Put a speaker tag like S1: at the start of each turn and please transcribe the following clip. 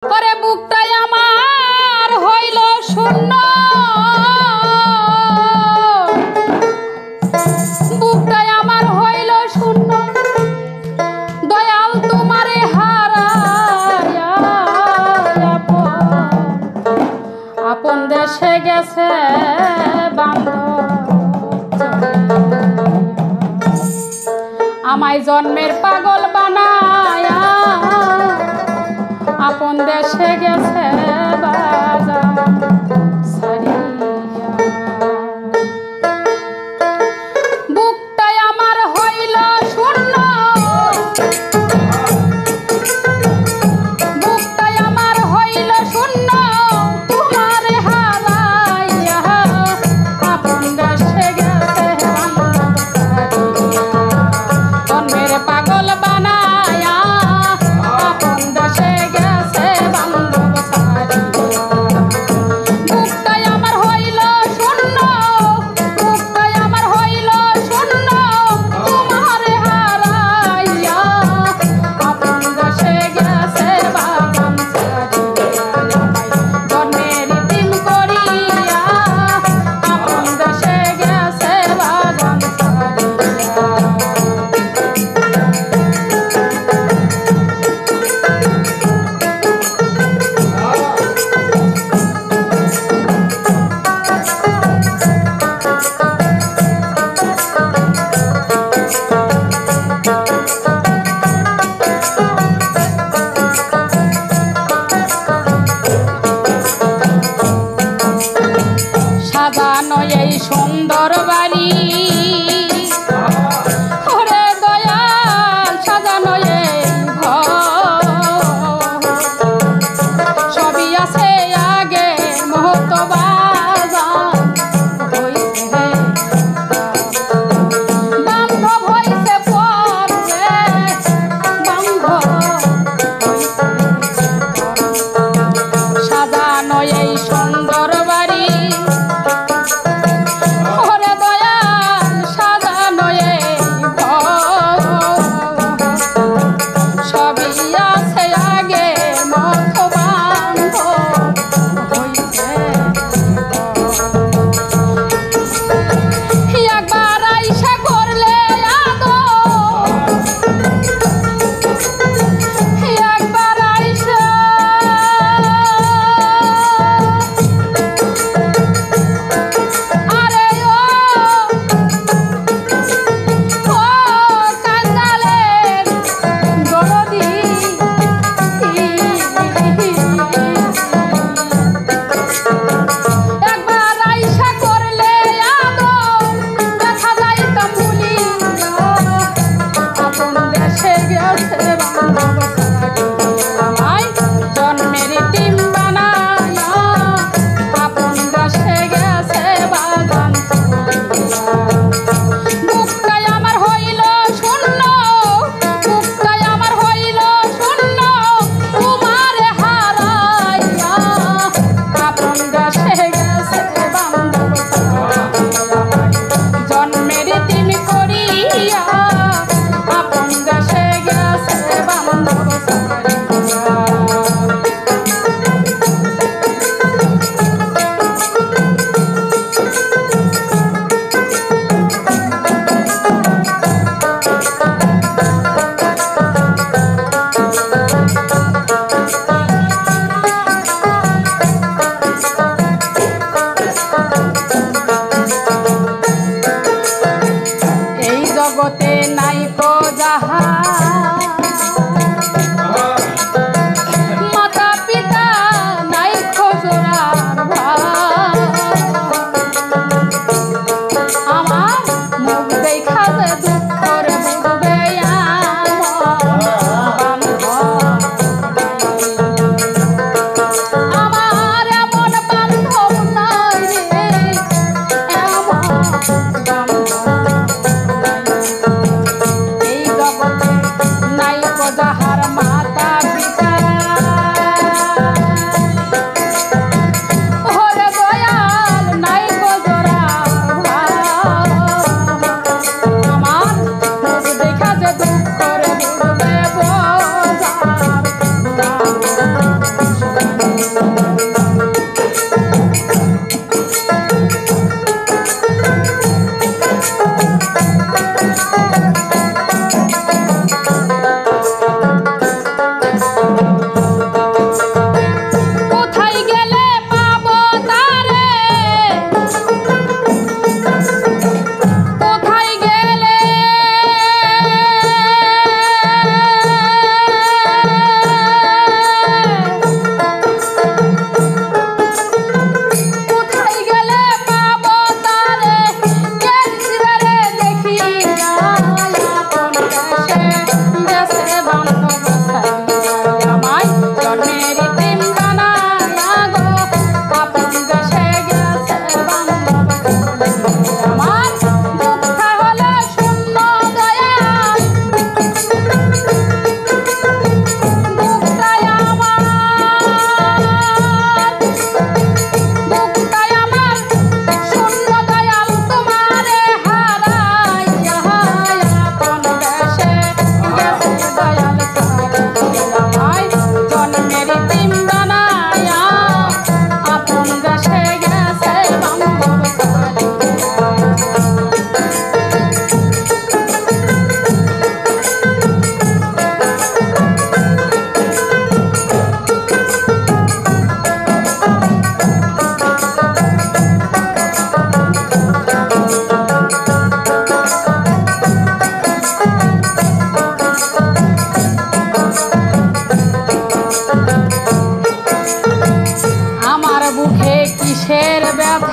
S1: করে বুকটাই আমার হইল শূন্য, বুকটাই আমার হইল শূন্য, দয়াল তোমারে হারায়া আপন দেশে গেছে বান্ধব, আমায় জন্মের পাগল বানায়া আপন দেশে গেছে বাজার ছাড়িয়া। বুকটাই আমার হইল শূন্য, বুকটাই আমার হইল শূন্য, তোমারে হারাইয়া আপন দেশে গেছে বান্ধব ছাড়িয়া। জন্মের পাগল বানায়া আপন দেশে গেছে বান্ধব ছাড়িয়া। বুকটাই আমার হইল শূন্য, বুকটাই আমার হইল শূন্য, তোমারে হারাইয়া আপন দেশে গেছে বাগান ছাড়িয়া। জন্মের দিন করিয়া আপন দেশে গেছে বাগান ছাড়িয়া। সাজানো এই সুন্দর বাড়ি, ওরে দয়াল সাজানো এই ঘর, সবই আছে আগে মুহূর্ত বাজার হইছে বান্ধব হইছে পরে বান্ধব হইছে। সাজানো এই সুন্দর বাড়ি, ওরে ব্যথা